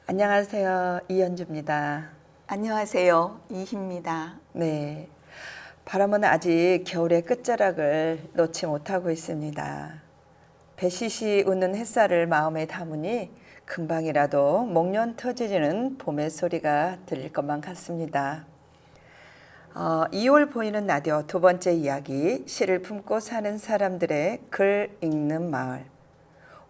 안녕하세요. 이현주입니다. 안녕하세요. 이희입니다. 네. 바람은 아직 겨울의 끝자락을 놓지 못하고 있습니다. 배시시 웃는 햇살을 마음에 담으니 금방이라도 목련 터지는 봄의 소리가 들릴 것만 같습니다. 2월 보이는 라디오 두 번째 이야기, 시를 품고 사는 사람들의 글 읽는 마을.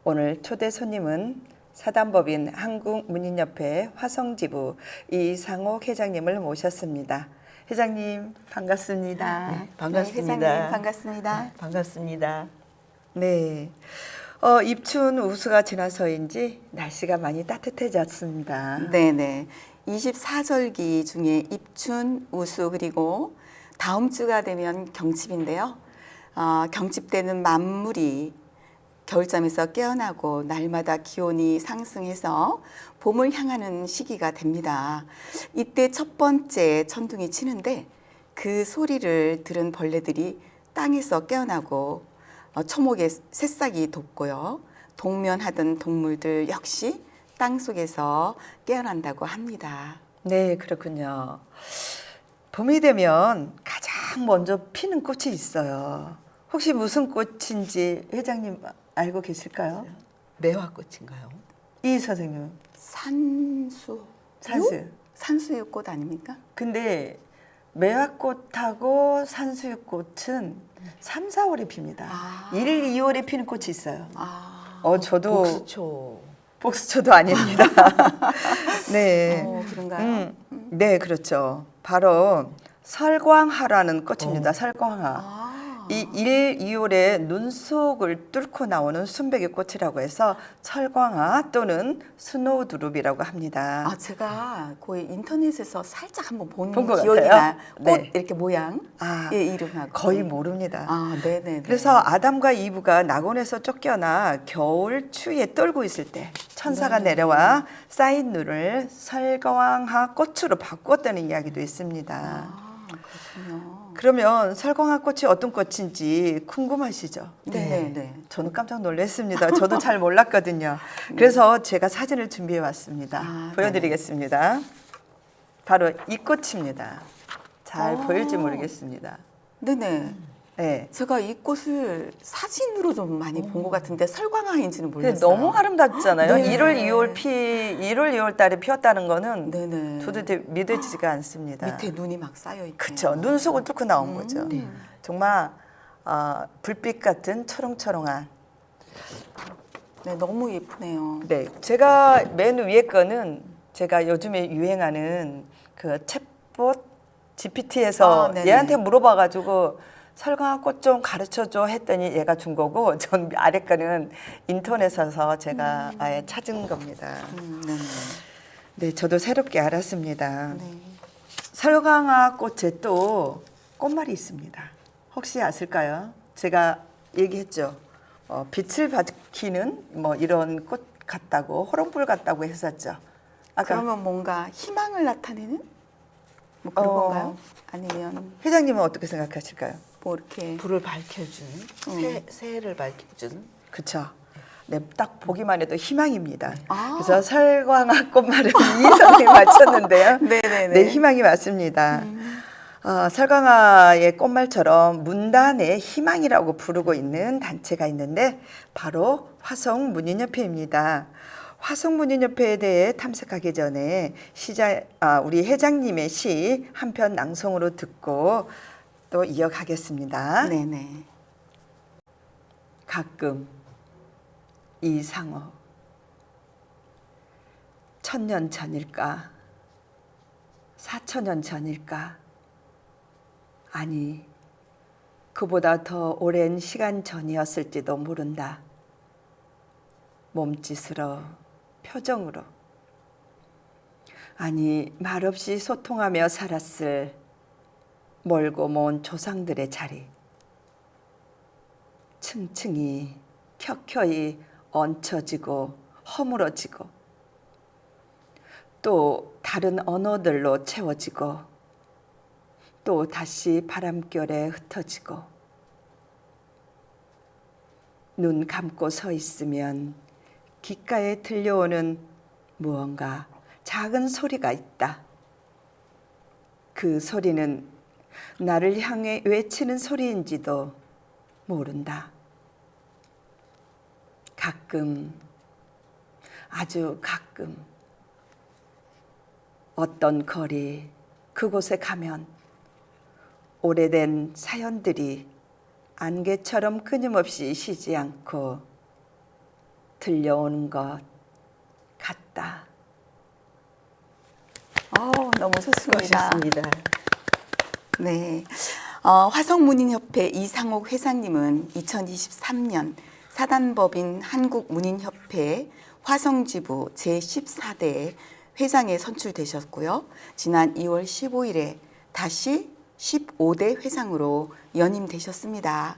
오늘 초대 손님은 사단법인 한국문인협회 화성지부 이상옥 회장님을 모셨습니다. 회장님 반갑습니다. 네, 반갑습니다. 네, 회장님 반갑습니다. 반갑습니다. 네. 입춘 우수가 지나서인지 날씨가 많이 따뜻해졌습니다. 네네. 24절기 중에 입춘, 우수 그리고 다음 주가 되면 경칩인데요. 경칩 때는 만물이 겨울잠에서 깨어나고 날마다 기온이 상승해서 봄을 향하는 시기가 됩니다. 이때 첫 번째 천둥이 치는데 그 소리를 들은 벌레들이 땅에서 깨어나고 초목에 새싹이 돋고요. 동면하던 동물들 역시 땅 속에서 깨어난다고 합니다. 네, 그렇군요. 봄이 되면 가장 먼저 피는 꽃이 있어요. 혹시 무슨 꽃인지 회장님 알고 계실까요? 매화꽃인가요? 이 선생님. 산수. 산수유 꽃 아닙니까? 근데 매화꽃하고 산수유꽃은 3, 4월에 핍니다. 1, 2월에 피는 꽃이 있어요. 저도 복수초. 복수초도 아닙니다. 네. 그런가요? 네, 그렇죠. 바로 설광화라는 꽃입니다. 설광화. 이 1, 2월에 눈 속을 뚫고 나오는 순백의 꽃이라고 해서 설광화 또는 스노우드룹이라고 합니다. 제가 거의 인터넷에서 살짝 한번 본 것 기억이 같아요? 나요. 꽃 네. 이렇게 모양의 이름하고. 거의 모릅니다. 네네. 그래서 아담과 이브가 낙원에서 쫓겨나 겨울 추위에 떨고 있을 때 천사가 내려와 쌓인 눈을 설광화 꽃으로 바꿨다는 이야기도 있습니다. 그렇군요. 그러면 설광화 꽃이 어떤 꽃인지 궁금하시죠? 네. 저는 깜짝 놀랐습니다. 저도 잘 몰랐거든요. 그래서 제가 사진을 준비해 왔습니다. 보여드리겠습니다. 바로 이 꽃입니다. 잘 보일지 모르겠습니다. 네네. 네. 제가 이 꽃을 사진으로 좀 많이 본 것 같은데 설광화인지는 몰랐어요. 너무 아름답잖아요. 네. 1월, 2월 달에 피었다는 거는 네네. 도대체 믿어지지가 않습니다. 밑에 눈이 막 쌓여 있고. 그렇죠. 눈 속을 뚫고 나온 거죠. 정말 불빛 같은 초롱초롱한. 네, 너무 예쁘네요. 네, 제가 맨 위에 거는 제가 요즘에 유행하는 그 챗봇 GPT에서 네네. 얘한테 물어봐가지고 설광화 꽃 좀 가르쳐줘 했더니 얘가 준 거고 전 아래 거는 인터넷에서 제가 아예 찾은 겁니다. 네네. 네, 저도 새롭게 알았습니다. 네. 설광화 꽃에 또 꽃말이 있습니다. 혹시 아실까요? 제가 얘기했죠. 빛을 밝히는 뭐 이런 꽃 같다고 호롱불 같다고 했었죠. 아까 그러면 뭔가 희망을 나타내는 뭐 그런 건가요? 아니면 회장님은 어떻게 생각하실까요? 뭐 이렇게 불을 밝혀주는, 새해를 밝혀주는. 그렇죠. 네, 딱 보기만 해도 희망입니다. 아. 그래서 설광화 꽃말은 이성이 맞췄는데요. 네네네. 네, 희망이 맞습니다. 설광화의 꽃말처럼 문단의 희망이라고 부르고 있는 단체가 있는데 바로 화성문인협회입니다. 화성문인협회에 대해 탐색하기 전에 우리 회장님의 시 한 편 낭송으로 듣고 또 이어가겠습니다. 네네. 가끔 이상어 1000년 전일까 4000년 전일까 아니 그보다 더 오랜 시간 전이었을지도 모른다. 몸짓으로 표정으로 아니 말없이 소통하며 살았을 멀고 먼 조상들의 자리 층층이 켜켜이 얹혀지고 허물어지고 또 다른 언어들로 채워지고 또 다시 바람결에 흩어지고 눈 감고 서 있으면 귓가에 들려오는 무언가 작은 소리가 있다. 그 소리는 나를 향해 외치는 소리인지도 모른다. 가끔, 아주 가끔 어떤 거리, 그곳에 가면 오래된 사연들이 안개처럼 끊임없이 쉬지 않고 들려오는 것 같다. 너무 좋습니다. 멋있습니다. 네. 화성문인협회 이상옥 회장님은 2023년 사단법인 한국문인협회 화성지부 제14대 회장에 선출되셨고요. 지난 2월 15일에 다시 15대 회장으로 연임되셨습니다.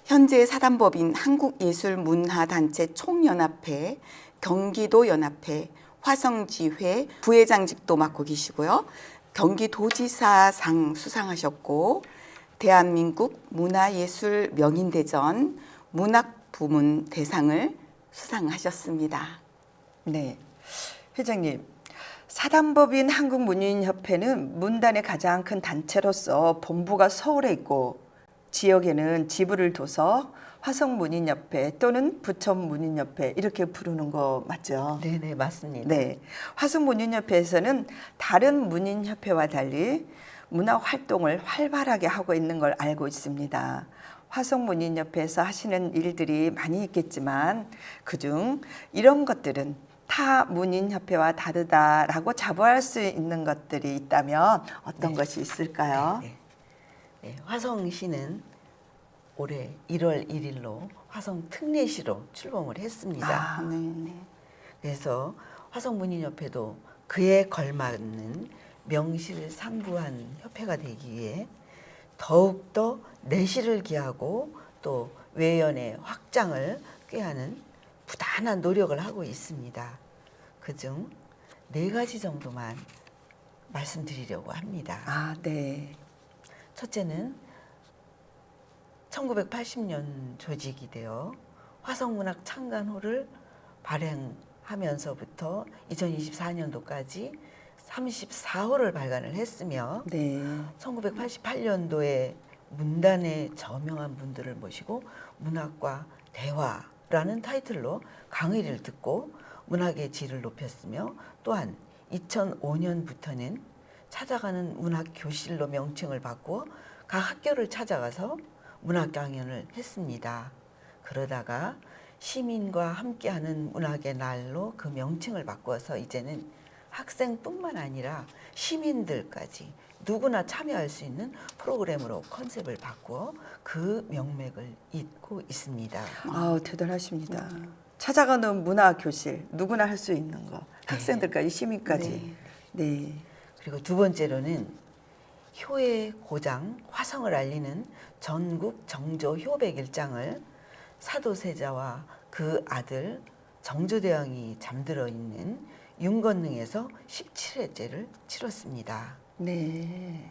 현재 사단법인 한국예술문화단체 총연합회, 경기도연합회, 화성지회 부회장직도 맡고 계시고요. 경기도지사상 수상하셨고 대한민국 문화예술 명인대전 문학부문 대상을 수상하셨습니다. 네, 회장님. 사단법인 한국문인협회는 문단의 가장 큰 단체로서 본부가 서울에 있고 지역에는 지부를 둬서 화성문인협회 또는 부천문인협회 이렇게 부르는 거 맞죠? 네네, 맞습니다. 네, 화성문인협회에서는 다른 문인협회와 달리 문화활동을 활발하게 하고 있는 걸 알고 있습니다. 화성문인협회에서 하시는 일들이 많이 있겠지만 그중 이런 것들은 타 문인협회와 다르다라고 자부할 수 있는 것들이 있다면 어떤 것이 있을까요? 네. 화성시는 올해 1월 1일로 화성 특례시로 출범을 했습니다. 네. 그래서 화성문인협회도 그에 걸맞는 명실상부한 협회가 되기 위해 더욱더 내실을 기하고 또 외연의 확장을 꾀하는 부단한 노력을 하고 있습니다. 그중 4가지 정도만 말씀드리려고 합니다. 아, 네. 첫째는 1980년 조직이 되어 화성문학 창간호를 발행하면서부터 2024년도까지 34호를 발간을 했으며 네. 1988년도에 문단의 저명한 분들을 모시고 문학과 대화라는 타이틀로 강의를 듣고 문학의 질을 높였으며 또한 2005년부터는 찾아가는 문학 교실로 명칭을 바꾸어 각 학교를 찾아가서 문학 강연을 했습니다. 그러다가 시민과 함께하는 문학의 날로 그 명칭을 바꿔서 이제는 학생뿐만 아니라 시민들까지 누구나 참여할 수 있는 프로그램으로 컨셉을 바꾸어 그 명맥을 잇고 있습니다. 아, 대단하십니다. 찾아가는 문화교실 누구나 할 수 있는 거. 학생들까지 시민까지. 네. 그리고 두 번째로는 효의 고장 화성을 알리는 전국 정조 효백일장을 사도세자와 그 아들 정조대왕이 잠들어 있는 윤건릉에서 17회째를 치렀습니다. 네.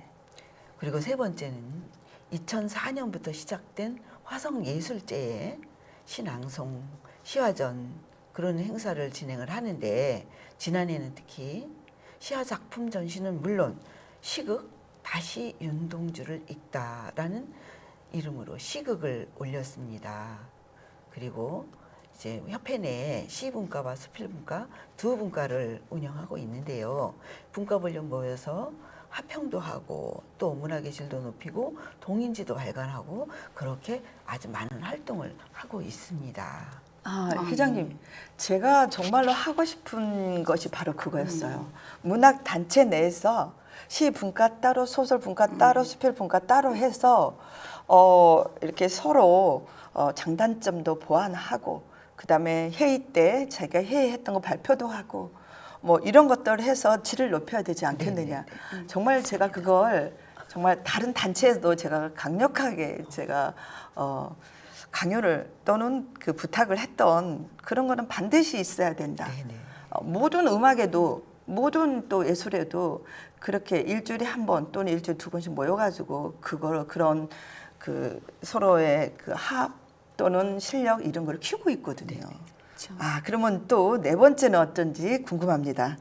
그리고 세 번째는 2004년부터 시작된 화성예술제에 시낭송, 시화전 그런 행사를 진행을 하는데 지난해는 특히 시화작품 전시는 물론 시극 다시 윤동주를 읽다라는 이름으로 시극을 올렸습니다. 그리고 이제 협회 내에 시분과와 수필분과 두 분과를 운영하고 있는데요. 분과별로 모여서 화평도 하고 또 문학의 질도 높이고 동인지도 발간하고 그렇게 아주 많은 활동을 하고 있습니다. 아, 회장님, 제가 정말로 하고 싶은 것이 바로 그거였어요. 문학 단체 내에서 시 분과 따로, 소설 분과 따로, 수필 분과 따로 해서 이렇게 서로 장단점도 보완하고 그다음에 회의 때 자기가 회의했던 거 발표도 하고 뭐 이런 것들을 해서 질을 높여야 되지 않겠느냐. 정말 제가 그걸 정말 다른 단체에도 제가 강력하게 제가 강요를 또는 그 부탁을 했던 그런 거는 반드시 있어야 된다. 네네. 모든 음악에도 모든 또 예술에도 그렇게 일주일에 한 번 또는 일주일에 2번씩 모여가지고 그걸 그런 그 서로의 그 합 또는 실력 이런 걸 키우고 있거든요. 그렇죠. 아, 그러면 또 네 번째는 어떤지 궁금합니다.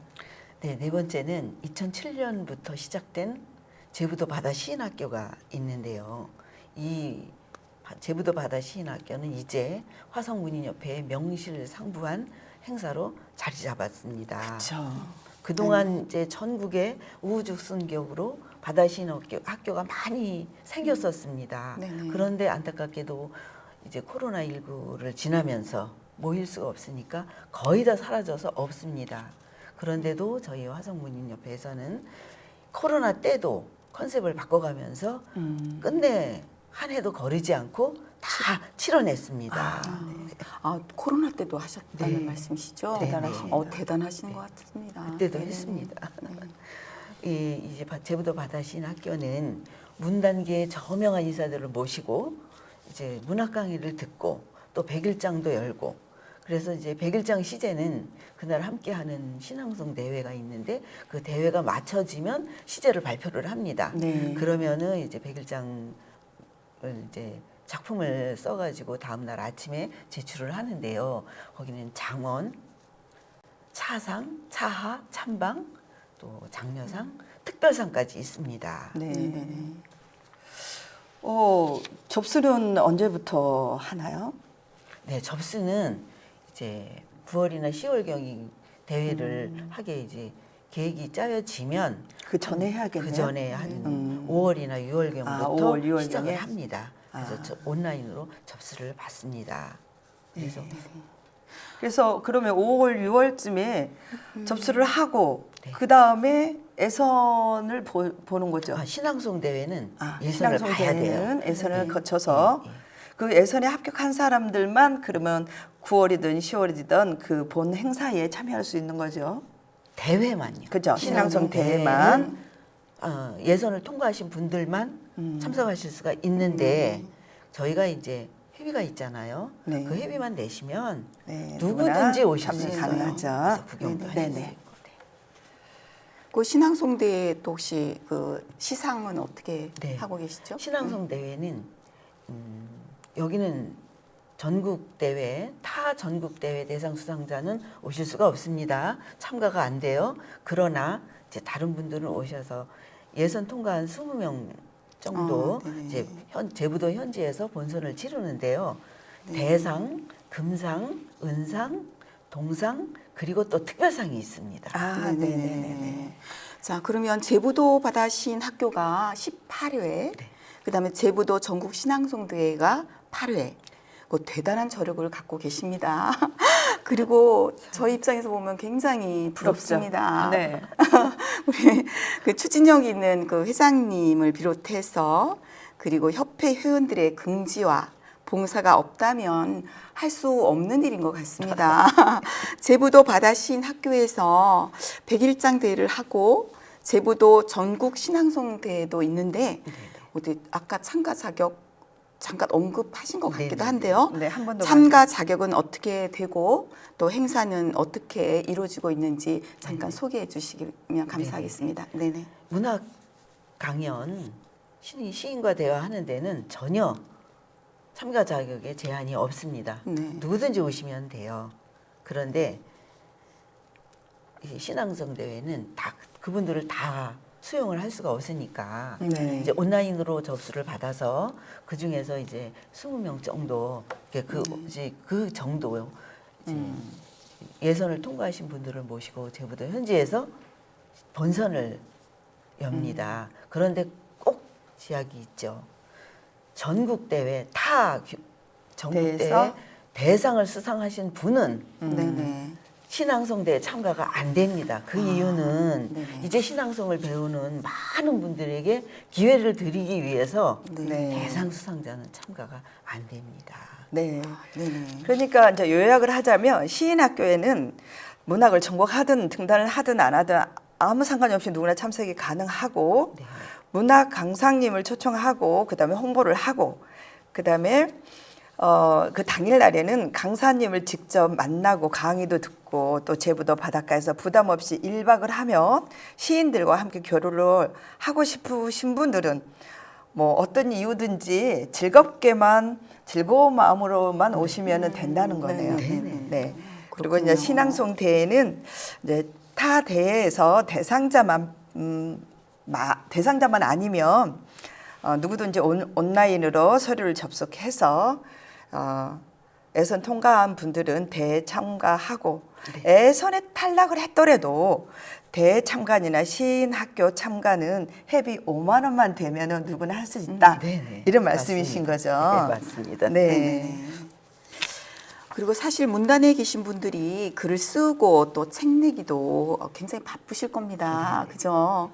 네, 네 번째는 2007년부터 시작된 제부도 바다 시인학교가 있는데요. 이 제부도 바다 시인학교는 이제 화성문인협회의 명실상부한 행사로 자리 잡았습니다. 그렇죠. 그동안 이제 전국에 우후죽순격으로 바다 시인학교가 많이 생겼었습니다. 네네. 그런데 안타깝게도 이제 코로나19를 지나면서 모일 수가 없으니까 거의 다 사라져서 없습니다. 그런데도 저희 화성문인협회에서는 코로나 때도 컨셉을 바꿔가면서 끝내 한 해도 거르지 않고 다 치러냈습니다. 아, 코로나 때도 하셨다는 네. 말씀이시죠? 네, 대단하십니다. 대단하신 것 같습니다. 그때도 네네네. 했습니다. 네. 이제 제부도 바다시인 학교는 문단계의 저명한 인사들을 모시고 이제 문학 강의를 듣고 또 백일장도 열고 그래서 이제 백일장 시제는 그날 함께하는 신앙송 대회가 있는데 그 대회가 맞춰지면 시제를 발표를 합니다. 네. 그러면은 이제 백일장을 이제 작품을 써가지고 다음날 아침에 제출을 하는데요. 거기는 장원, 차상, 차하, 참방, 또 장려상, 특별상까지 있습니다. 네. 네네네. 접수는 언제부터 하나요? 네, 접수는 이제 9월이나 10월경이 대회를 하게 이제 계획이 짜여지면 그 전에 해야겠네요. 그 전에 한 5월이나 6월경부터 아, 5월, 6월 시작을 경에? 합니다. 그래서 온라인으로 접수를 받습니다. 그래서 그래서 그러면 5월, 6월쯤에 접수를 하고 네. 그 다음에 예선을 보는 거죠. 신앙송 대회는 아, 예선을 신앙송 봐야 돼요. 대회는 예선을 네. 거쳐서 네, 네. 그 예선에 합격한 사람들만 그러면 9월이든 10월이든 그 본 행사에 참여할 수 있는 거죠. 대회만요. 그죠? 신앙송 대회만. 예선을 통과하신 분들만 참석하실 수가 있는데 저희가 이제 회비가 있잖아요. 네. 그 회비만 내시면 네, 누구든지 누구나 오실 수 참여 있어요. 가능하죠. 그래서 구경도 하실 수 네네. 있고. 네. 그 신앙송대회 또 혹시 그 시상은 어떻게 네. 하고 계시죠? 신앙송 대회는 여기는 전국 대회, 타 전국 대회 대상 수상자는 오실 수가 없습니다. 참가가 안 돼요. 그러나 이제 다른 분들은 오셔서 예선 통과한 20명 정도 네네. 이제 제부도 현지에서 본선을 치르는데요. 대상, 금상, 은상, 동상 그리고 또 특별상이 있습니다. 아, 네네네. 자, 그러면 제부도 바다 시인 학교가 18회, 그다음에 제부도 전국 신앙송대회가 8회. 그 대단한 저력을 갖고 계십니다. 그리고 저희 입장에서 보면 굉장히 부럽습니다. 네. 우리 그 추진력 있는 그 회장님을 비롯해서 그리고 협회 회원들의 긍지와 봉사가 없다면 할 수 없는 일인 것 같습니다. 제부도 바다 시인 학교에서 백일장 대회를 하고 제부도 전국 신앙송 대회도 있는데 어디 아까 참가 자격 잠깐 언급하신 것 같기도 한데요. 네, 한 번 더 참가 자격은 어떻게 되고 또 행사는 어떻게 이루어지고 있는지 잠깐 소개해 주시면 감사하겠습니다. 네네. 문학 강연, 시인과 대화하는 데는 전혀 참가 자격에 제한이 없습니다. 네. 누구든지 오시면 돼요. 그런데 이 신앙성 대회는 다 그분들을 다 수용을 할 수가 없으니까 네. 이제 온라인으로 접수를 받아서 그 중에서 이제 20명 정도 이제 그 정도 이제 예선을 통과하신 분들을 모시고 제부도 현지에서 본선을 엽니다. 그런데 꼭 제약이 있죠. 전국 대회 전국 대회 대회에서? 대상을 수상하신 분은 네네. 신앙송대에 참가가 안 됩니다. 그 이유는 네네. 이제 신앙송을 배우는 많은 분들에게 기회를 드리기 위해서 네. 대상 수상자는 참가가 안 됩니다. 네. 네네. 그러니까 이제 요약을 하자면 시인학교에는 문학을 전공하든 등단을 하든 안 하든 아무 상관이 없이 누구나 참석이 가능하고 네. 문학 강사님을 초청하고 그다음에 홍보를 하고 그다음에 그 당일 날에는 강사님을 직접 만나고 강의도 듣고 또 제부도 바닷가에서 부담 없이 1박을 하면 시인들과 함께 교류를 하고 싶으신 분들은 뭐 어떤 이유든지 즐겁게만 즐거운 마음으로만 오시면 된다는 거네요. 네네. 네. 그리고 이제 그렇군요. 신앙송 대회는 이제 타 대회에서 대상자만 아니면 누구든지 온라인으로 서류를 접속해서 예선 통과한 분들은 대회 참가하고 예선에 탈락을 했더라도 대회 참관이나 시인학교 참가는 회비 5만 원만 되면은 누구나 할 수 있다. 네네. 이런 말씀이신 맞습니다. 거죠. 네, 맞습니다. 네. 그리고 사실 문단에 계신 분들이 글을 쓰고 또 책 내기도 굉장히 바쁘실 겁니다. 그죠?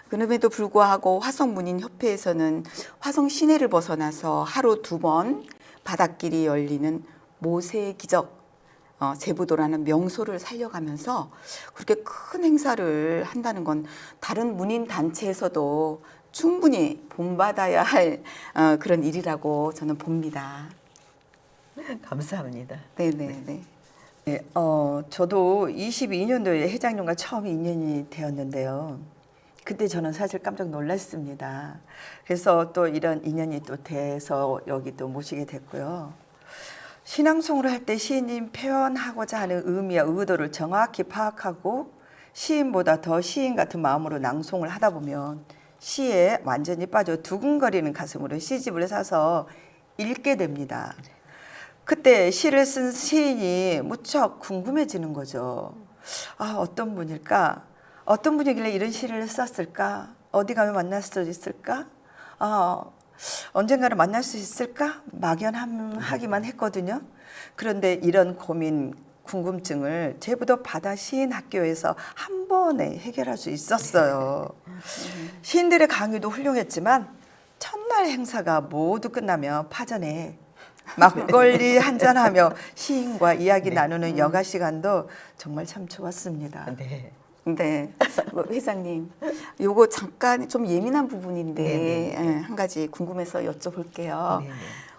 그럼에도 불구하고 화성문인협회에서는 화성 시내를 벗어나서 하루 2번 바닷길이 열리는 모세의 기적 제부도라는 명소를 살려가면서 그렇게 큰 행사를 한다는 건 다른 문인 단체에서도 충분히 본받아야 할 그런 일이라고 저는 봅니다. 감사합니다. 네네네. 네, 저도 22년도에 회장님과 처음 인연이 되었는데요. 그때 저는 사실 깜짝 놀랐습니다. 그래서 또 이런 인연이 또 돼서 여기 또 모시게 됐고요. 신앙송을 할 때 시인님 표현하고자 하는 의미와 의도를 정확히 파악하고 시인보다 더 시인 같은 마음으로 낭송을 하다 보면 시에 완전히 빠져 두근거리는 가슴으로 시집을 사서 읽게 됩니다. 그때 시를 쓴 시인이 무척 궁금해지는 거죠. 아, 어떤 분일까? 어떤 분이길래 이런 시를 썼을까? 어디 가면 만날 수 있을까? 언젠가는 만날 수 있을까? 막연하기만 했거든요. 그런데 이런 고민, 궁금증을 제부도 바다 시인학교에서 한 번에 해결할 수 있었어요. 시인들의 강의도 훌륭했지만 첫날 행사가 모두 끝나면 파전에 막걸리 한잔하며 시인과 이야기 나누는 여가 시간도 정말 참 좋았습니다. 네. 네, 회장님, 요거 잠깐 좀 예민한 부분인데 네네. 한 가지 궁금해서 여쭤볼게요. 네네.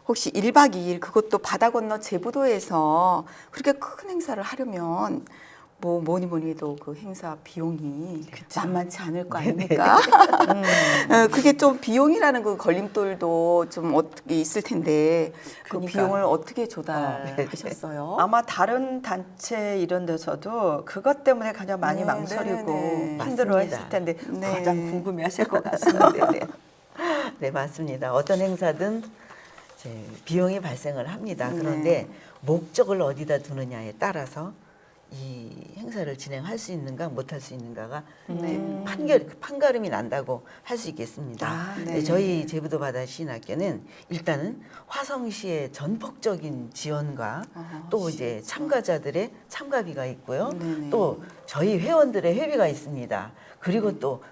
혹시 1박 2일 그것도 바다 건너 제부도에서 그렇게 큰 행사를 하려면 뭐니 해도 그 행사 비용이 만만치 않을 거 아닙니까? 그게 좀 비용이라는 그 걸림돌도 좀 어떻게 있을 텐데 그 그러니까. 비용을 어떻게 조달하셨어요? 아마 다른 단체 이런 데서도 그것 때문에 가장 많이 네, 망설이고 네, 네. 힘들어했을 맞습니다. 텐데 네. 가장 궁금해하실 것 같습니다. 네. 네, 맞습니다. 어떤 행사든 이제 비용이 발생을 합니다. 그런데 목적을 어디다 두느냐에 따라서 이 행사를 진행할 수 있는가 못할 수 있는가가 이제 판가름이 난다고 할 수 있겠습니다. 아, 네. 네, 저희 제부도 바다 시인학교는 일단은 화성시의 전폭적인 지원과 또 이제 참가자들의 참가비가 있고요. 네네. 또 저희 회원들의 회비가 있습니다. 그리고 또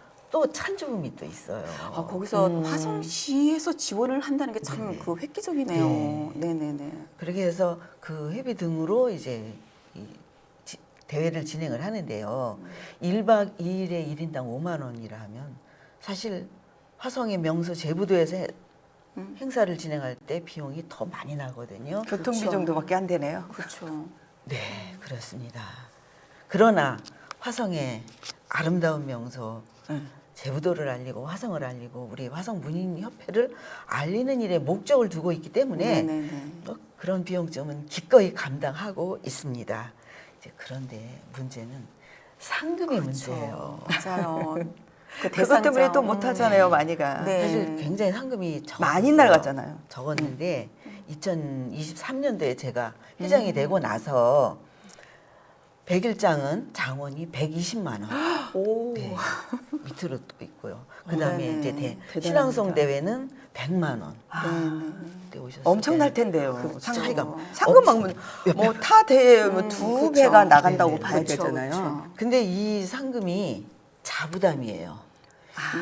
찬조금이 또 있어요. 거기서 화성시에서 지원을 한다는 게 참 그 획기적이네요. 네네네. 그렇게 해서 그 회비 등으로 이제 이 대회를 진행을 하는데요. 1박 2일에 1인당 5만 원이라 하면 사실 화성의 명소 제부도에서 행사를 진행할 때 비용이 더 많이 나거든요. 교통비 그렇죠. 정도밖에 안 되네요. 그렇죠. 네, 그렇습니다. 그러나 화성의 아름다운 명소 제부도를 알리고 화성을 알리고 우리 화성 문인협회를 알리는 일에 목적을 두고 있기 때문에 네네네. 그런 비용점은 기꺼이 감당하고 있습니다. 이제 그런데 문제는 상금이 문제예요. 맞아요. 그 그것 때문에 대상자. 또 못하잖아요, 많이가. 네. 사실 굉장히 상금이 많이 나갔잖아요. 적었는데 2023년도에 제가 회장이 되고 나서 100일장은 장원이 120만 원. 오. 네. 밑으로 또 있고요. 그다음에 네네. 이제 대단합니다. 신앙송 대회는 100만 원. 네네. 그때 오셨을 엄청날 때 텐데요. 그 상금. 차이가 상금 막뭐 타 대회 두 그쵸. 배가 나간다고 네네. 봐야 그쵸, 되잖아요. 그쵸. 근데 이 상금이 자부담이에요.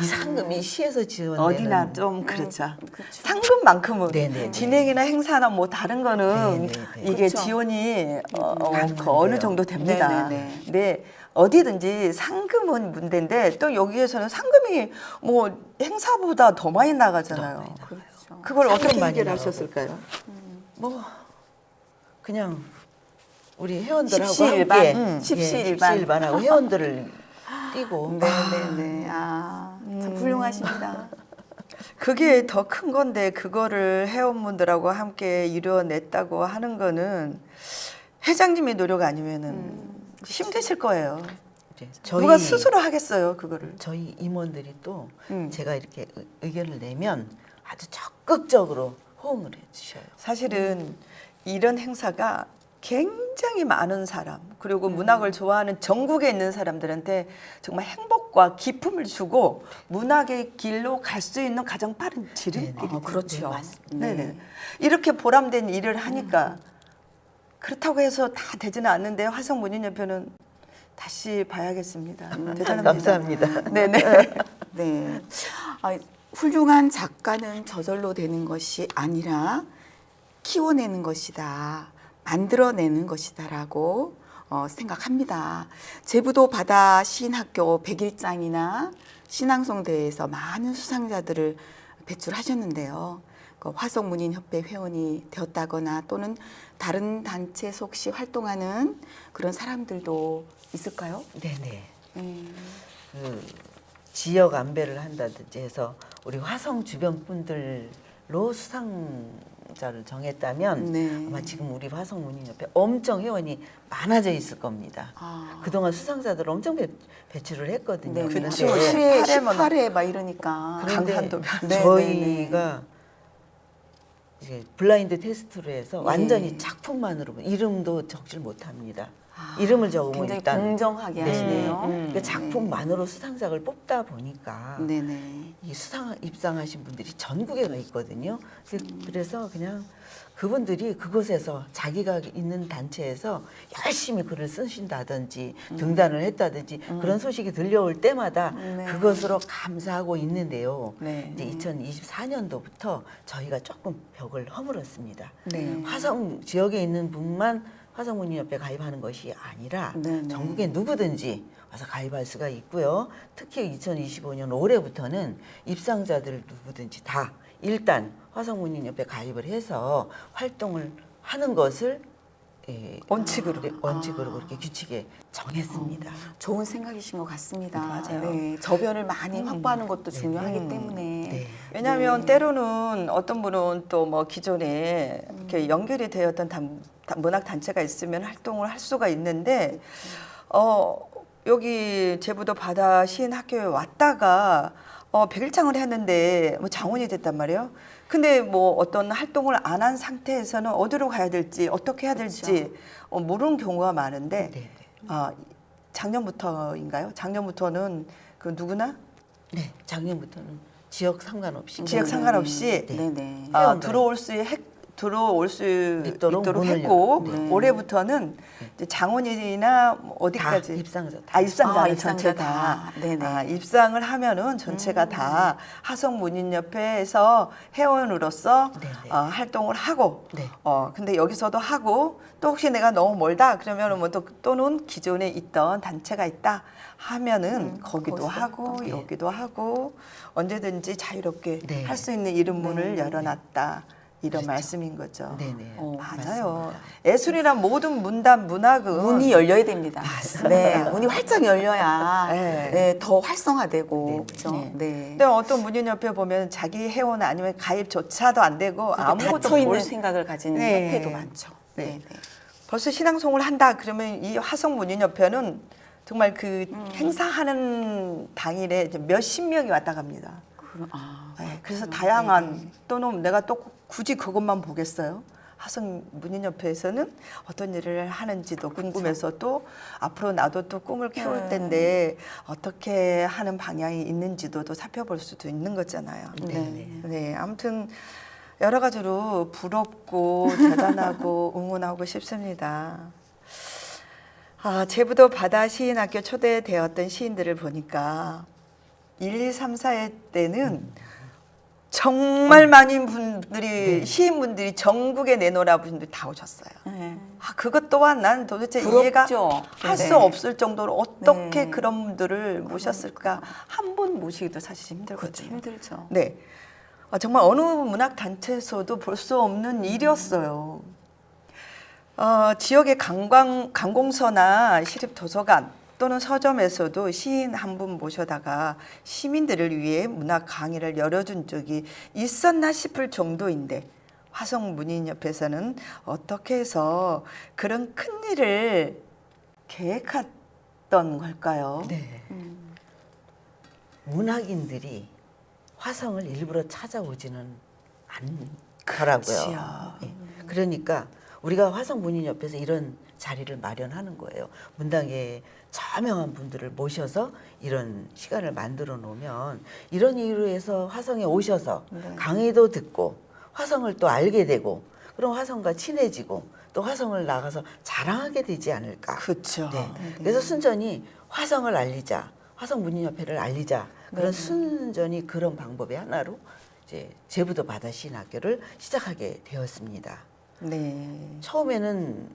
이 상금이 시에서 지원되는 어디나 좀 그렇죠. 그쵸. 상금만큼은 네네네. 진행이나 행사나 뭐 다른 거는 네네네. 이게 그쵸. 지원이 가능한데요. 그 어느 정도 됩니다. 네네네. 근데 어디든지 상금은 문제인데 또 여기에서는 상금이 뭐 행사보다 더 많이 나가잖아요. 그렇죠. 그걸 상금 어떻게 많이 해결하셨을까요? 뭐 그냥 우리 회원들하고 십시일반? 함께 십시일반. 십시일반하고 회원들을 띄고 네네네. 참 훌륭하십니다. 그게 더 큰 건데 그거를 회원분들하고 함께 이루어냈다고 하는 거는 회장님의 노력 아니면은 힘드실 거예요. 이제 누가 스스로 하겠어요, 그거를. 저희 임원들이 또 음. 제가 이렇게 의견을 내면 아주 적극적으로 호응을 해주셔요. 사실은 이런 행사가 굉장히 많은 사람 그리고 문학을 좋아하는 전국에 있는 사람들한테 정말 행복과 기쁨을 주고 문학의 길로 갈 수 있는 가장 빠른 지름길이 돼요. 그렇죠. 네. 네네. 이렇게 보람된 일을 하니까 그렇다고 해서 다 되지는 않는데 화성문인협회는 다시 봐야겠습니다. 대단합니다. 감사합니다. 네네. 네. 훌륭한 작가는 저절로 되는 것이 아니라 키워내는 것이다. 만들어내는 것이다라고 생각합니다. 제부도 바다 시인학교 101장이나 신앙송대회에서 많은 수상자들을 배출하셨는데요. 화성문인협회 회원이 되었다거나 또는 다른 단체 속시 활동하는 그런 사람들도 있을까요? 네네. 그 지역 안배를 한다든지 해서 우리 화성 주변 분들로 수상자를 정했다면 네. 아마 지금 우리 화성문인협회 엄청 회원이 많아져 있을 겁니다. 그동안 수상자들 엄청 배출을 했거든요. 네, 그런데 7회, 18회 뭐 18회 막 이러니까. 그런데 강한도 네, 저희가 이제 블라인드 테스트로 해서 예. 완전히 작품만으로 이름도 적질 못합니다. 이름을 적으면 굉장히 일단 공정하게 네. 하시네요. 그 작품만으로 수상작을 뽑다 보니까 네네. 이 수상 입상하신 분들이 전국에 가 있거든요. 그래서 그냥 그분들이 그곳에서 자기가 있는 단체에서 열심히 글을 쓰신다든지 등단을 했다든지 그런 소식이 들려올 때마다 네. 그것으로 감사하고 있는데요. 네. 이제 2024년도부터 저희가 조금 벽을 허물었습니다. 네. 화성 지역에 있는 분만 화성문인협회 가입하는 것이 아니라 네네. 전국에 누구든지 와서 가입할 수가 있고요. 특히 2025년 올해부터는 입상자들 누구든지 다 일단 화성문인협회 가입을 해서 활동을 하는 것을 원칙으로. 원칙으로 그렇게 규칙에 정했습니다. 좋은 생각이신 것 같습니다. 맞아요. 네, 저변을 많이 확보하는 것도 중요하기 때문에. 네. 왜냐하면 때로는 어떤 분은 또 뭐 기존에 이렇게 연결이 되었던 문학 단체가 있으면 활동을 할 수가 있는데 여기 제부도 바다 시인 학교에 왔다가 100일장을 했는데 뭐 장원이 됐단 말이에요. 근데 뭐 어떤 활동을 안 한 상태에서는 어디로 가야 될지 어떻게 해야 될지 모르는 경우가 많은데 네. 작년부터인가요? 작년부터는 그 누구나 네. 작년부터는 지역 상관없이 지역 상관없이 네네. 들어올 수 있도록 있도록 문을 했고 네. 올해부터는 이제 장원이나 뭐 어디까지 다 입상자 다. 입상자는 입상자 전체 다. 다 네네. 입상을 하면은 전체가 다 화성문인협회에서 회원으로서 네네. 활동을 하고 네. 근데 여기서도 하고 또 혹시 내가 너무 멀다 그러면은 뭐 또는 기존에 있던 단체가 있다 하면은 거기도 거기서 하고 네. 여기도 하고 언제든지 자유롭게 네. 할 수 있는 이런 문을 네. 열어놨다. 이런 그렇죠. 말씀인 거죠. 네네. 맞아요. 맞습니다. 예술이란 모든 문단 문학은 문이 열려야 됩니다. 맞습니다. 네, 문이 활짝 열려야 네. 네, 더 활성화되고 네. 그렇죠. 네. 네. 근데 어떤 문인협회 보면 자기 회원 아니면 가입조차도 안 되고 아무것도 닫혀 있는 볼 생각을 가진 네. 협회도 많죠. 네. 네. 네. 벌써 신앙송을 한다 그러면 이 화성문인협회는 정말 그 행사하는 당일에 이제 몇십 명이 왔다 갑니다. 네, 그래서 다양한 또는 내가 또 굳이 그것만 보겠어요. 화성문인협회에서는 어떤 일을 하는지도 궁금해서 또 앞으로 나도 또 꿈을 키울 네. 텐데 어떻게 하는 방향이 있는지도 또 살펴볼 수도 있는 거잖아요. 네네. 네, 아무튼 여러 가지로 부럽고 대단하고 응원하고 싶습니다. 제부도 바다 시인학교 초대되었던 시인들을 보니까 1, 2, 3, 4회 때는 정말 많은 분들이 시인분들이 전국에 내놓으라 분들이 다 오셨어요. 네. 그것 또한 난 도대체 부럽죠. 이해가 할 수 네. 없을 정도로 어떻게 네. 그런 분들을 모셨을까 한 분 모시기도 사실 힘들거든요. 힘들죠. 네, 정말 어느 문학 단체에서도 볼 수 없는 일이었어요. 지역의 관공서나 시립 도서관 또는 서점에서도 시인 한 분 모셔다가 시민들을 위해 문학 강의를 열어준 적이 있었나 싶을 정도인데 화성문인협회에서는 어떻게 해서 그런 큰 일을 계획했던 걸까요? 네. 문학인들이 화성을 일부러 찾아오지는 않더라고요. 그렇지요. 예. 그러니까 우리가 화성문인협회에서 이런 자리를 마련하는 거예요. 문당의 저명한 분들을 모셔서 이런 시간을 만들어 놓으면 이런 이유로 해서 화성에 오셔서 네. 강의도 듣고 화성을 또 알게 되고 그럼 화성과 친해지고 또 화성을 나가서 자랑하게 되지 않을까. 그렇죠. 네. 네. 그래서 순전히 화성을 알리자, 화성문인협회를 알리자 그런 네. 순전히 그런 방법의 하나로 이제 제부도 바다 시인학교를 시작하게 되었습니다. 네. 처음에는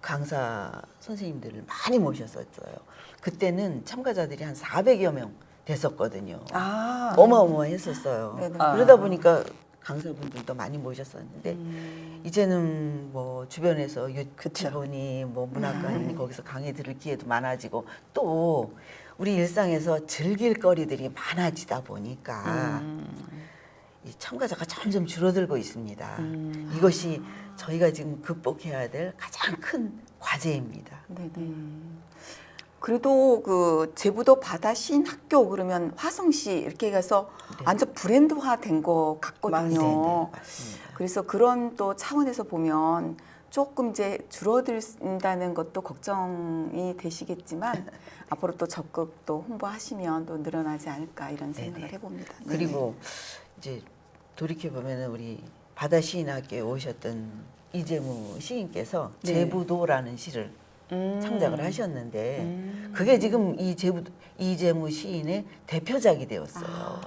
강사 선생님들을 많이 모셨었어요. 그때는 참가자들이 한 400여 명 됐었거든요. 아, 어마어마했었어요. 네네. 그러다 보니까 강사분들도 많이 모셨었는데 이제는 뭐 주변에서 그쵸. 유튜브니 뭐 문학관이니 거기서 강의 들을 기회도 많아지고 또 우리 일상에서 즐길 거리들이 많아지다 보니까 이 참가자가 점점 줄어들고 있습니다. 이것이 저희가 지금 극복해야 될 가장 큰 과제입니다. 네네. 그래도 그 제부도 바다 시인 학교 그러면 화성시 이렇게 가서 네. 완전 브랜드화 된 것 같거든요. 네, 맞습니다. 그래서 그런 또 차원에서 보면 조금 이제 줄어든다는 것도 걱정이 되시겠지만 앞으로 또 적극 또 홍보하시면 또 늘어나지 않을까 이런 생각을 네네. 해봅니다. 네. 그리고 이제 돌이켜 보면은 우리 바다 시인학교에 오셨던 이재무 시인께서 네. 제부도라는 시를 창작을 하셨는데 그게 지금 이재무 시인의 대표작이 되었어요.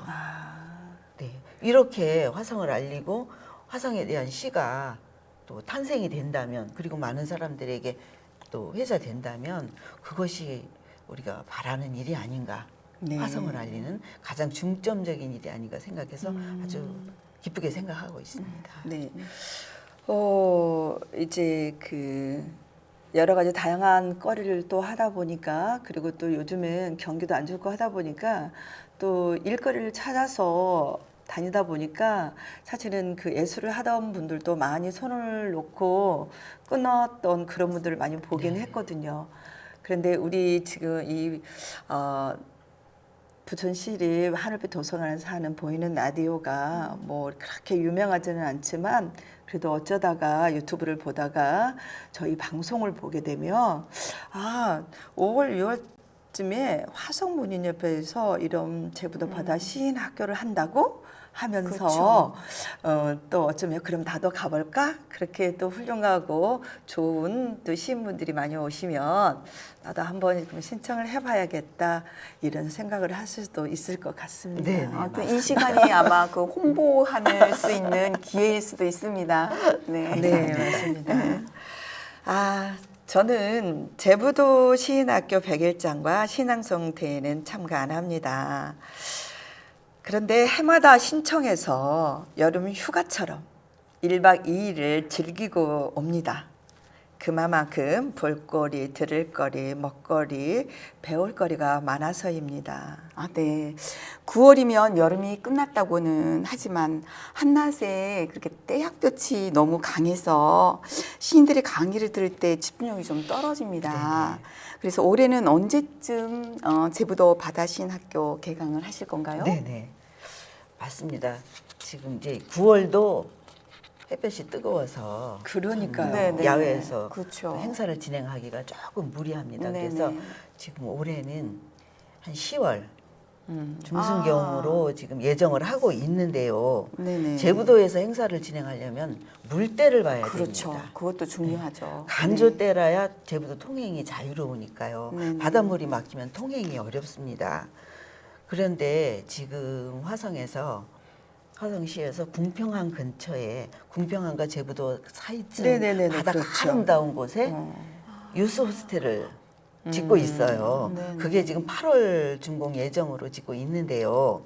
네. 이렇게 화성을 알리고 화성에 대한 시가 또 탄생이 된다면 그리고 많은 사람들에게 또 회자된다면 그것이 우리가 바라는 일이 아닌가. 네. 화성을 알리는 가장 중점적인 일이 아닌가 생각해서 아주 기쁘게 생각하고 있습니다. 네. 이제 그 여러 가지 다양한 거리를 또 하다 보니까 그리고 또 요즘엔 경기도 안 좋고 하다 보니까 또 일거리를 찾아서 다니다 보니까 사실은 그 예술을 하던 분들도 많이 손을 놓고 끊었던 그런 분들을 많이 보긴 네. 했거든요. 그런데 우리 지금 이 부천시립 하늘빛 도서관에서 하는 보이는 라디오가 뭐 그렇게 유명하지는 않지만 그래도 어쩌다가 유튜브를 보다가 저희 방송을 보게 되면 5월 6월쯤에 화성문인협회에서 이런 제부도 바다 시인 학교를 한다고 하면서 또 어쩌면 그럼 나도 가볼까? 그렇게 또 훌륭하고 좋은 또 시인분들이 많이 오시면 나도 한번 그럼 신청을 해봐야겠다 이런 생각을 하실 수도 있을 것 같습니다. 네, 네. 아무튼 이 시간이 아마 그 홍보할 수 있는 기회일 수도 있습니다. 네. 네, 맞습니다. 저는 제부도 시인학교 100일장과 신앙송대회는 참가 안 합니다. 그런데 해마다 신청해서 여름 휴가처럼 1박 2일을 즐기고 옵니다. 그만큼 볼거리, 들을거리, 먹거리, 배울거리가 많아서입니다. 네. 9월이면 여름이 끝났다고는 하지만 한낮에 그렇게 때약볕이 너무 강해서 시인들의 강의를 들을 때 집중력이 좀 떨어집니다. 그래서 올해는 언제쯤 제부도 바다 시인 학교 개강을 하실 건가요? 네네. 맞습니다. 지금 이제 9월도 햇볕이 뜨거워서 그러니까요. 네네. 야외에서 그렇죠. 행사를 진행하기가 조금 무리합니다. 네네. 그래서 지금 올해는 한 10월 중순경으로 지금 예정을 하고 있는데요. 네네. 제부도에서 행사를 진행하려면 물때를 봐야 그렇죠. 됩니다. 그것도 중요하죠. 간조 때라야 제부도 통행이 자유로우니까요. 네네. 바닷물이 막히면 통행이 어렵습니다. 그런데 지금 화성시에서 궁평항 근처에 궁평항과 제부도 사이쯤 네네네네, 바다가 그렇죠. 아름다운 곳에 유스 호스텔을 짓고 있어요. 네네. 그게 지금 8월 준공 예정으로 짓고 있는데요.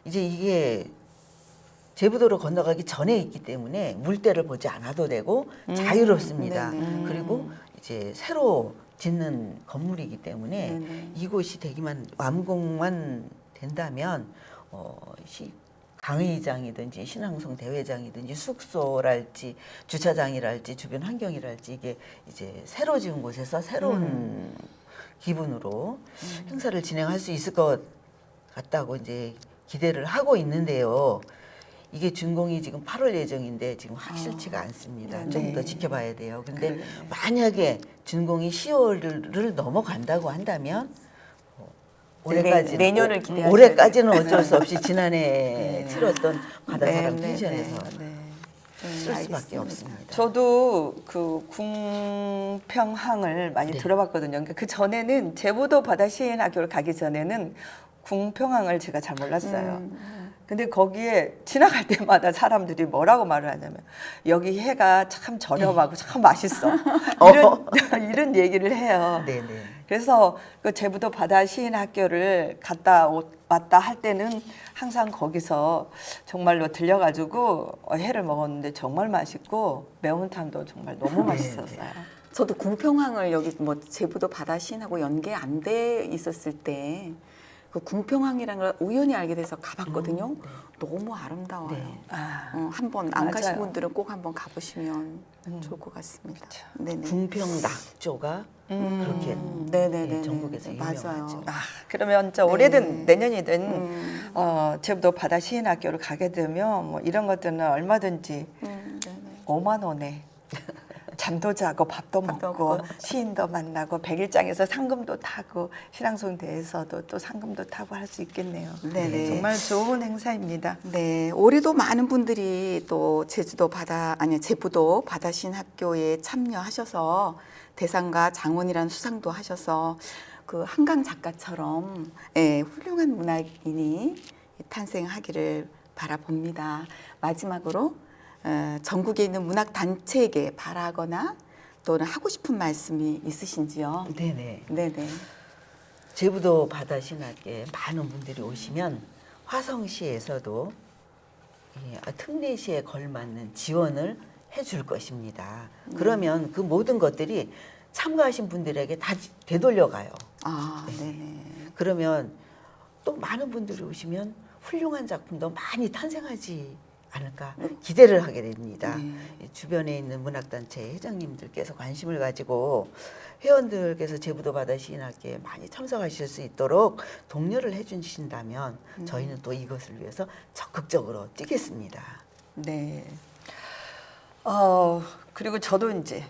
이제 이게 제부도로 건너가기 전에 있기 때문에 물때를 보지 않아도 되고 자유롭습니다. 네네. 그리고 이제 새로 짓는 건물이기 때문에 네네. 이곳이 되기만 완공만 된다면 강의장이든지 신앙송 대회장이든지 숙소랄지 주차장이랄지 주변 환경이랄지 이게 이제 새로 지은 곳에서 새로운 기분으로 행사를 진행할 수 있을 것 같다고 이제 기대를 하고 있는데요. 이게 준공이 지금 8월 예정인데 지금 확실치가 않습니다. 네. 좀 더 지켜봐야 돼요. 근데 그러네요. 만약에 준공이 10월을 넘어간다고 한다면 올해까지 내년을 기대하셔야 올해까지는 어쩔 수 없이 지난해 네. 치렀던 바다사랑 네, 펜션에서 네. 쓸 수밖에 알겠습니다. 없습니다. 저도 그 궁평항을 많이 네. 들어봤거든요. 그러니까 그 전에는 제부도 바다 시인 학교를 가기 전에는 궁평항을 제가 잘 몰랐어요. 근데 거기에 지나갈 때마다 사람들이 뭐라고 말을 하냐면 여기 해가 참 저렴하고 참 맛있어. 이런 얘기를 해요. 네네. 그래서 그 제부도 바다 시인 학교를 갔다 왔다 할 때는 항상 거기서 정말로 들려가지고 회를 먹었는데 정말 맛있고 매운탕도 정말 너무 맛있었어요. 저도 궁평항을 여기 뭐 제부도 바다 시인하고 연계 안 돼 있었을 때 그 궁평항이라는 걸 우연히 알게 돼서 가봤거든요. 너무 아름다워요. 네. 아, 한번 안 가신 맞아요. 분들은 꼭 한번 가보시면 좋을 것 같습니다. 네네. 궁평 낙조가 그렇게 네네네. 전국에서 맞아요. 유명하죠. 아, 그러면 저 올해든 네. 내년이든 제부도 바다 시인 학교를 가게 되면 뭐 이런 것들은 얼마든지 네네. 5만 원에 잠도 자고 밥도 밥도 먹고 먹고. 시인도 만나고 백일장에서 상금도 타고 신앙송 대회에서도 또 상금도 타고 할 수 있겠네요. 네네. 정말 좋은 행사입니다. 네, 올해도 많은 분들이 또 제부도 바다 시인 학교에 참여하셔서 대상과 장원이라는 수상도 하셔서 그 한강 작가처럼 훌륭한 문학인이 탄생하기를 바라봅니다. 마지막으로 전국에 있는 문학 단체에게 바라거나 또는 하고 싶은 말씀이 있으신지요? 네네. 네네. 제부도 바다 신학교에 많은 분들이 오시면 화성시에서도 특례시에 걸맞는 지원을 해줄 것입니다. 그러면 그 모든 것들이 참가하신 분들에게 다 되돌려가요. 아, 네네. 그러면 또 많은 분들이 오시면 훌륭한 작품도 많이 탄생하지 않을까 기대를 하게 됩니다. 주변에 있는 문학단체 회장님들께서 관심을 가지고 회원들께서 제부도 바다 시인학교에 많이 참석하실 수 있도록 독려를 해주신다면 저희는 또 이것을 위해서 적극적으로 뛰겠습니다. 네. 그리고 저도 이제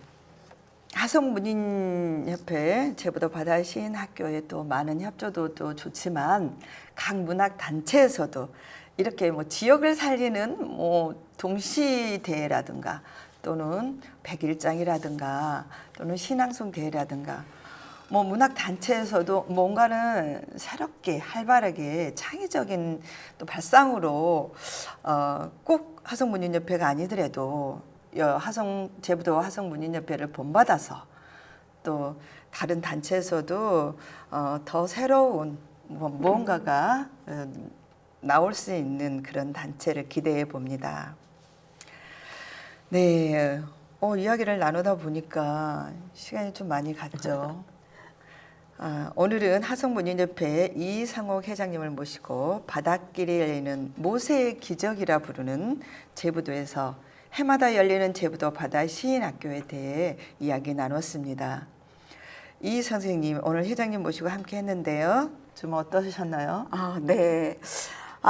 하성문인협회 제부도 바다 시인 학교에 또 많은 협조도 또 좋지만 각 문학 단체에서도 이렇게 뭐 지역을 살리는 뭐 동시 대회라든가 또는 백일장이라든가 또는 신앙송 대회라든가 뭐 문학 단체에서도 뭔가는 새롭게 활발하게 창의적인 또 발상으로 꼭 하성문인협회가 아니더라도 제부도 하성문인협회를 본받아서 또 다른 단체에서도 더 새로운 무언가가 나올 수 있는 그런 단체를 기대해 봅니다. 네, 이야기를 나누다 보니까 시간이 좀 많이 갔죠. 오늘은 하성문인협회 이상옥 회장님을 모시고 바닷길에 열리는 모세의 기적이라 부르는 제부도에서 해마다 열리는 제부도 바다 시인학교에 대해 이야기 나눴습니다. 이 선생님 오늘 회장님 모시고 함께 했는데요. 좀 어떠셨나요? 아, 네.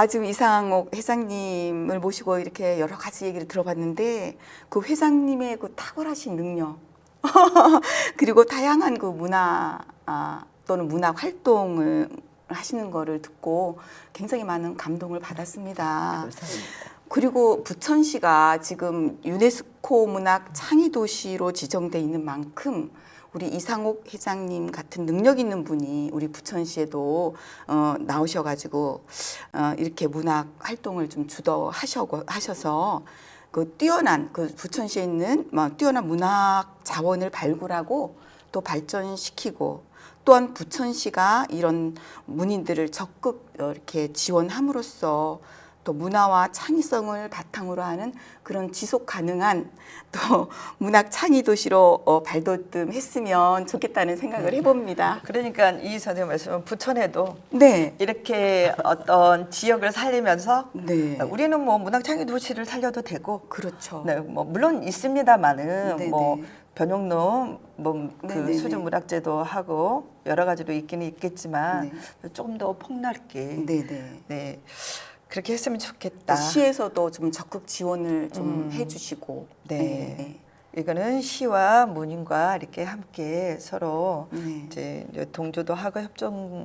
지금 이상옥 회장님을 모시고 이렇게 여러 가지 얘기를 들어봤는데 그 회장님의 그 탁월하신 능력 그리고 다양한 그 문화 또는 문학 활동을 하시는 거를 듣고 굉장히 많은 감동을 받았습니다. 감사합니다. 그리고 부천시가 지금 유네스코 문학 창의 도시로 지정돼 있는 만큼 우리 이상옥 회장님 같은 능력 있는 분이 우리 부천시에도 나오셔가지고 이렇게 문학 활동을 좀 주도하셔서 그 뛰어난 그 부천시에 있는 뛰어난 문학 자원을 발굴하고 또 발전시키고 또한 부천시가 이런 문인들을 적극 이렇게 지원함으로써 또 문화와 창의성을 바탕으로 하는 그런 지속 가능한 또 문학 창의 도시로 발돋움했으면 좋겠다는 생각을 해봅니다. 그러니까 이 선생님 말씀은 부천에도 네, 이렇게 어떤 지역을 살리면서 네, 우리는 뭐 문학 창의 도시를 살려도 되고 그렇죠. 네, 뭐 물론 있습니다만은 네, 뭐 네. 변형로 뭐 네, 그 네, 수준 네. 문학제도 하고 여러 가지로 있기는 있겠지만 네. 조금 더 폭넓게 네, 네. 네 그렇게 했으면 좋겠다. 시에서도 좀 적극 지원을 좀 해주시고. 네. 이거는 시와 문인과 이렇게 함께 서로 네. 이제 동조도 하고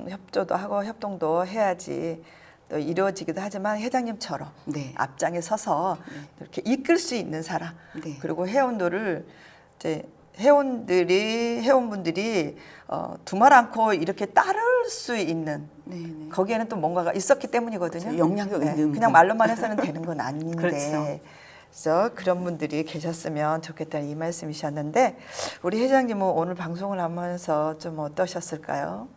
협조도 하고 협동도 해야지 또 이루어지기도 하지만 회장님처럼 네. 앞장에 서서 이렇게 이끌 수 있는 사람 네. 그리고 회원들을 이제 회원분들이 두말 않고 이렇게 따를 수 있는 네, 네. 거기에는 또 뭔가가 있었기 때문이거든요. 그렇죠. 영향력 있는 그냥 분. 말로만 해서는 되는 건 아닌데. 그렇죠. 그래서 그런 분들이 계셨으면 좋겠다는 이 말씀이셨는데 우리 회장님은 오늘 방송을 하면서 좀 어떠셨을까요?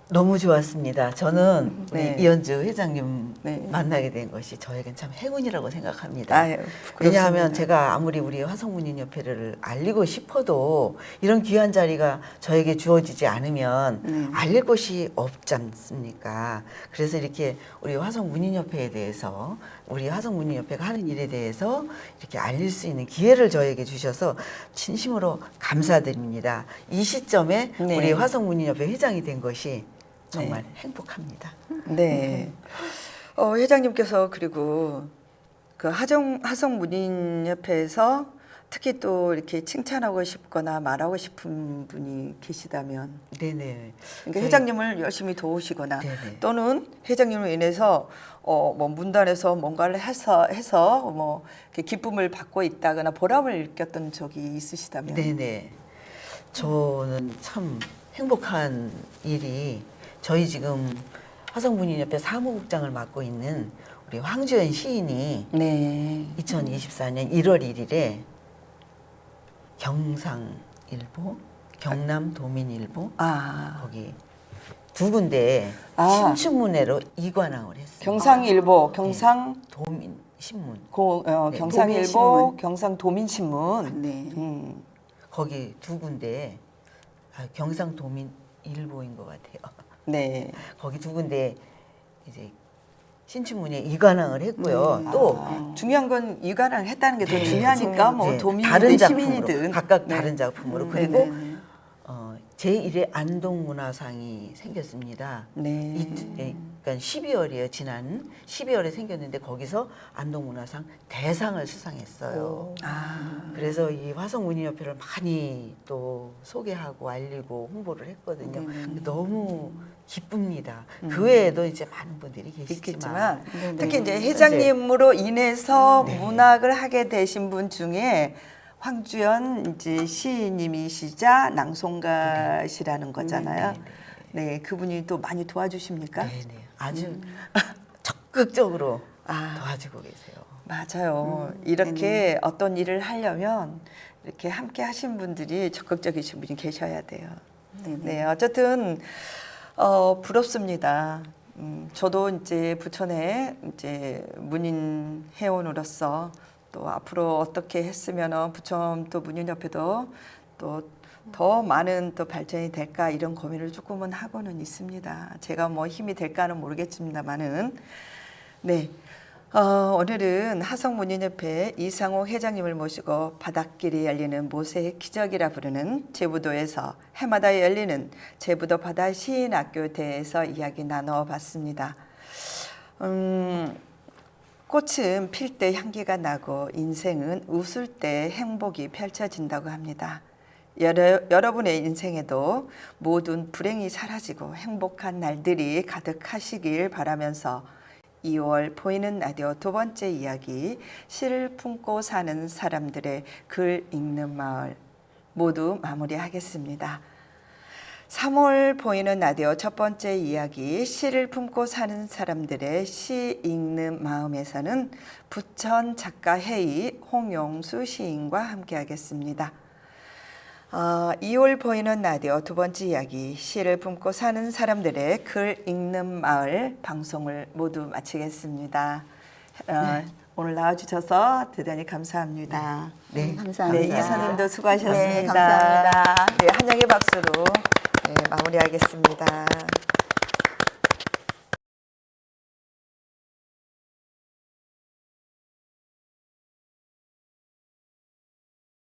너무 좋았습니다. 저는 우리 네. 이현주 회장님 네. 만나게 된 것이 저에겐 참 행운이라고 생각합니다. 아유, 왜냐하면 부끄럽습니다. 제가 아무리 우리 화성문인협회를 알리고 싶어도 이런 귀한 자리가 저에게 주어지지 않으면 알릴 곳이 없지 않습니까? 그래서 이렇게 우리 화성문인협회에 대해서 우리 화성문인협회가 하는 일에 대해서 이렇게 알릴 수 있는 기회를 저에게 주셔서 진심으로 감사드립니다. 이 시점에 네. 우리 화성문인협회 회장이 된 것이 정말 행복합니다. 네. 회장님께서 그리고 그 화성문인협회에서 특히 또 이렇게 칭찬하고 싶거나 말하고 싶은 분이 계시다면 네네. 그러니까 회장님을 열심히 도우시거나 네네. 또는 회장님으로 인해서 뭐 문단에서 뭔가를 해서 뭐 이렇게 기쁨을 받고 있다거나 보람을 느꼈던 적이 있으시다면 네네. 저는 참 행복한 일이 저희 지금 화성문인협회 사무국장을 맡고 있는 우리 황주연 시인이 네. 2024년 1월 1일에 경상일보, 경남도민일보 아 거기 두 군데 아. 신춘문예로 이관왕을 했어요. 경상일보, 경상 도민신문 네, 경상일보, 도민신문. 경상도민신문. 네. 거기 두 군데 경상도민일보인 것 같아요. 네. 거기 두 군데 이제 신춘문예 이관왕을 했고요. 또 중요한 건 이관왕 했다는 게 더 네, 중요하니까 뭐 네, 도민이든 다른 작품으로 시민이든 각각 네. 다른 작품으로 네, 그리고 네, 네. 제1회 안동문화상이 생겼습니다. 네. 그러니까 12월이에요. 지난 12월에 생겼는데 거기서 안동문화상 대상을 수상했어요. 그래서 이 화성문인협회를 많이 또 소개하고 알리고 홍보를 했거든요. 너무 기쁩니다. 그 외에도 이제 많은 분들이 계시지만 있겠지만 특히 이제 회장님으로 인해서 문학을 하게 되신 분 중에 황주연 이제 시인님이시자 낭송가시라는 거잖아요. 네, 그분이 또 많이 도와주십니까? 네네 아주 적극적으로 도와주고 계세요. 맞아요. 이렇게 어떤 일을 하려면 이렇게 함께 하신 분들이 적극적이신 분이 계셔야 돼요. 네, 어쨌든 부럽습니다. 저도 이제 부천에 이제 문인 회원으로서 또 앞으로 어떻게 했으면 부천 또 문인협회도 또 더 많은 또 발전이 될까 이런 고민을 조금은 하고는 있습니다. 제가 뭐 힘이 될까는 모르겠습니다만은 네. 오늘은 화성문인협회 이상호 회장님을 모시고 바닷길이 열리는 모세의 기적이라 부르는 제부도에서 해마다 열리는 제부도 바다 시인학교에 대해서 이야기 나눠봤습니다. 꽃은 필 때 향기가 나고 인생은 웃을 때 행복이 펼쳐진다고 합니다. 여러분의 인생에도 모든 불행이 사라지고 행복한 날들이 가득하시길 바라면서 2월 보이는 라디오 두 번째 이야기 시를 품고 사는 사람들의 글 읽는 마을 모두 마무리하겠습니다. 3월 보이는 라디오 첫 번째 이야기 시를 품고 사는 사람들의 시 읽는 마음에서는 부천 작가회의 홍용수 시인과 함께하겠습니다. 2월 보이는 라디오 두 번째 이야기 시를 품고 사는 사람들의 글 읽는 마을 방송을 모두 마치겠습니다. 오늘 나와주셔서 대단히 감사합니다. 네, 감사합니다. 네, 이사님도 수고하셨습니다. 네, 감사합니다. 네, 한영의 박수로 마무리하겠습니다.